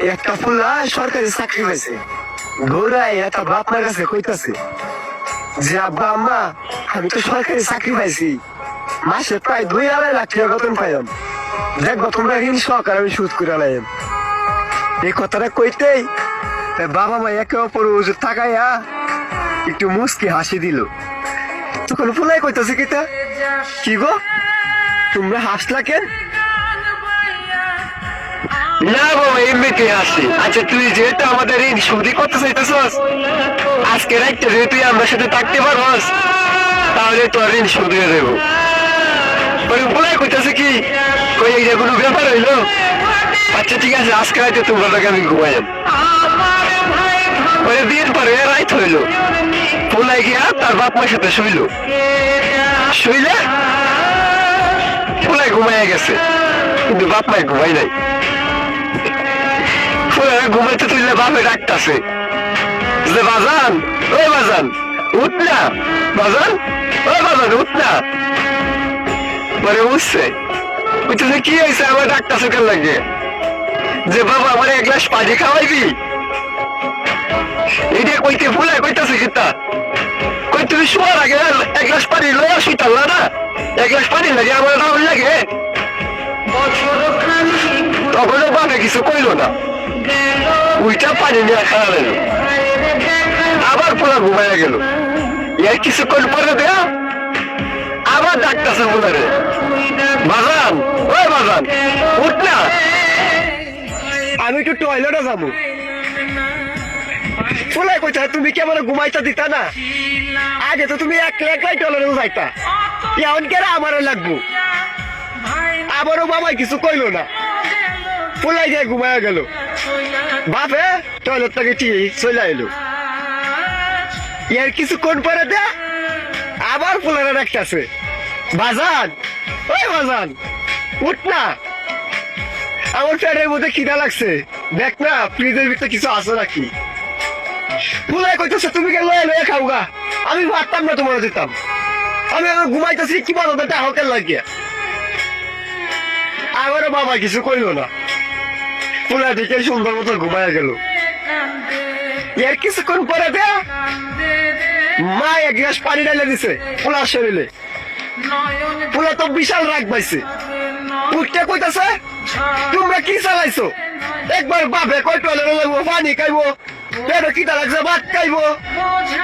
একটা ফুলা সরকারি চাকরি পাইছে, ঘোরায় একটা বাপ মার কাছে কইতাছে যে আব্বা আম্মা আমি তো সরকারি চাকরি পাইছি, মাসে প্রায় 2-2.5 লাখ টাকা বেতন পাইলাম, দেখবো তোমরা ঋণ সহকারে আমি সুদ করে লাইম। এই কথাটা কইতেই বাবা মা একে অপর ওজুর তাকাইয়া একটু মুস্কি হাসি দিল। তখন ফুলাই কইতাছে কিতা, কি গো তোমরা হাসলা কেন? না বাবা এমনিতে হাসি। আচ্ছা তুই যেহেতু আমাদের ঋণ সুদি করতে চাইতেছস, আজকে রাইতে যদি তুই আমার সাথে থাকতে পারস তাহলে তোর ঋণ সুদ হয়ে দেবো। ফুলাই কইতাছে কি, কই এই যে কোনো ব্যাপার হইলো? আচ্ছা ঠিক আছে আজকে রাইতে তোমরা লোক আমি ঘুমাই যাব। দিন পরে রাইত হইলো, ফুলাই গিয়া তার বাপ মার সাথে শুইল, শুইলে ফুলাই ঘুমাইয়া গেছে কিন্তু বাপ মায় ঘুমাই নাই। ফুলাই ঘুমাইতে তুইলে বাপে ডাকতাছে যে বাজান, ওই বাজান উঠ না, বাজান ওই বাজান উঠ না। পরে উঠছে, বুঝতেছে কি হয়েছে আমার ডাকতাছে কেন লাগে, যে বাবা আমার 1 গ্লাস পানি খাওয়াইবি। এটা কইতে ফুলাই কইতাছে কিতা, কই তুমি শোয়ার আগে 1 গ্লাস পানি লইয়া শুইতাল না, 1 গ্লাস পানি লাগে আমার রাউল লাগে। তখনও বাপে কিছু কইল না, উইটা পানি নিয়ে খাওয়া গেল, আবার পোলা ঘুমাইয়া গেল। এর কিছুক্ষণ পরে দেয়া আবার ডাকতেছে ফুলারে, বাজান ওই বাজান উঠ না, আমি একটু টয়লেটে যাবো। ফুলাই কইতা তুমি কি আমার ঘুমাইতে দিতা না, আগে তো তুমি একলাই টয়লেটে যাইতা, এখন কেরা আমারও লাগবো। আবারও বাবাই কিছু কইলো না, ফুলাই গিয়ে ঘুমাইয়া গেল। বাপে টয়লেট থেকে ঠিক চলে এলো। এর কিছুক্ষণ পরে দে আবার ফুলারে ডাকতেছে, বাজান ওই বাজান উঠ না, আমার পেটের মধ্যে খিদা লাগছে, দেখ না ফ্রিজের ভিতরে কিছু আছে নাকি। ফুলাই কইতেছে তুমি কে লয়ে লয়ে খাও গা, আমি ভাবতাম না তোমার দিতাম, আমি আমার ঘুমাইতেছি কি বলো বেটা হোটেল লাগিয়া। আমারও বাবা কিছু কইলো না, ফুলাই দিকে সুন্দর মতো ঘুমাইয়া গেল। এর কিছুক্ষণ পরে দে মা 1 গ্লাস পানি ঢালে দিছে ফুলার শরীরে। ফুলা তো বিশাল রাগ পাইছে, উঠতে কইতাছে তোমরা কি চালাইছো, একবার বাপে কই টয়লেটে যাবো পানি খাইবো, পেটে খিদা লাগছে ভাত খাইবো,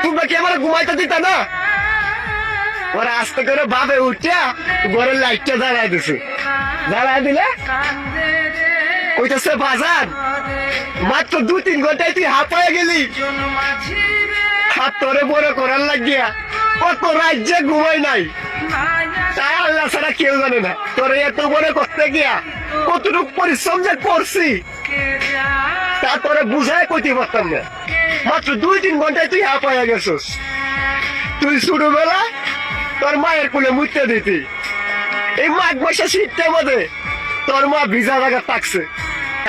তোমরা কি আমার ঘুমাইতে দিতা না। ওরা আস্তে করে বাপে উঠিয়া ঘরের লাইটটা জ্বালাই দিছে, জ্বালাই দিলে কইতাছে বাজার মাত্র 2-3 ঘন্টায় তুই হাত হয়ে গেলি, হাত তোরে বড় করার লাগিয়া কত রাজ্যে ঘুমাই নাই, তাই আল্লাহ ছাড়া কেউ জানে না তোরে এত বড় করতে গিয়া কতটুকু পরিশ্রম যে করছি তা তোরে বুঝায় কইতে পারতাম না। মাত্র 2-3 ঘন্টায় তুই হাত হয়ে গেছিস। তুই ছোটবেলা তোর মায়ের কোলে মুইতে দিতি, এই মাঘ মাসে শীতটার মধ্যে তোর মা ভিজা জায়গা থাকছে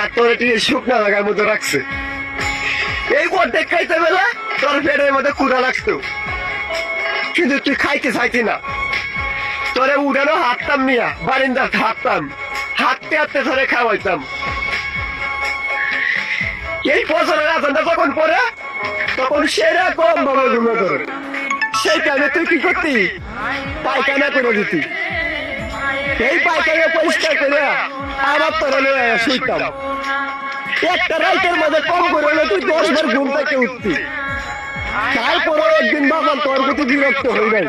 আর তোরে তুই শুকনা জায়গার মধ্যে রাখছে। এই অর্ধেক খাইতে বেলা তোর পেটের মধ্যে ক্ষুধা লাগতো, কিন্তু তুই খাইতে চাইতি না, তোরে উড়ানো হাঁটতাম নিয়া বারিন্দার হাঁটতাম, হাঁটতে হাঁটতে ধরে খাওয়াইতাম। এই বছরের আজানটা যখন পরে তখন সেরকম ভাবে ঘুমে ধরে, সেই টাইমে তুই কি করতি, পায়খানা করে দিতি। এই পায়খানা পরিষ্কার করে আবার তোরা লয়ে শুইতাম। একটা রাইতের মধ্যে কম করে হলে তুই 10 বার ঘুম থেকে উঠতি। তারপরে একদিন বাবা তোর প্রতি বিরক্ত হয়ে যায়,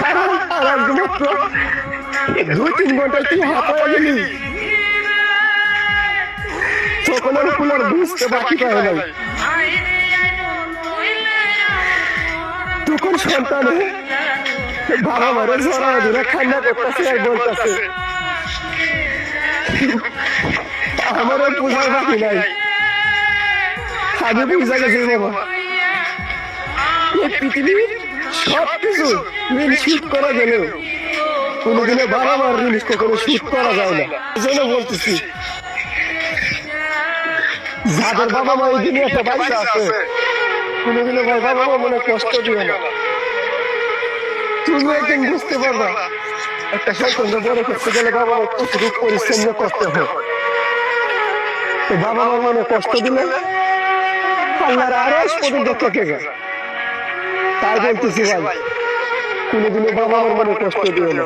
কারণ আর মাত্র 2-3 ঘন্টায় তুই হাত হয়ে গেলি, তখন আর ফুলার বুঝতে বাকি পায় নাই। তখন সন্তানে বাবা মারে জড়া ধরে খান্না করতেছে আর বলতেছে আমারও পূজার বাকি নাই, আমি বুঝা গেছি বাবা এই পৃথিবীর সবকিছু ঋণ শোধ করা গেলেও কোনোদিনও বাবা মার ঋণ কখনো শোধ করা যায় না। জন্য বলতেছি যাদের বাবা মা এই দিনে একটা বাচ্চা আছে কোনোদিনও ভাই বাবা মা মনে কষ্ট দিবে না। তুমি একদিন বুঝতে পারবা একটা সন্তান বড় করতে গেলে বাবা কতটুকু পরিশ্রম করতে হয়। তো বাবা মার মনে কষ্ট দিলে আল্লাহর আরশ পর্যন্ত কেঁপে গেল। তাই বলতেছি ভাই, কোনোদিনও বাবা মার মনে কষ্ট দিও না।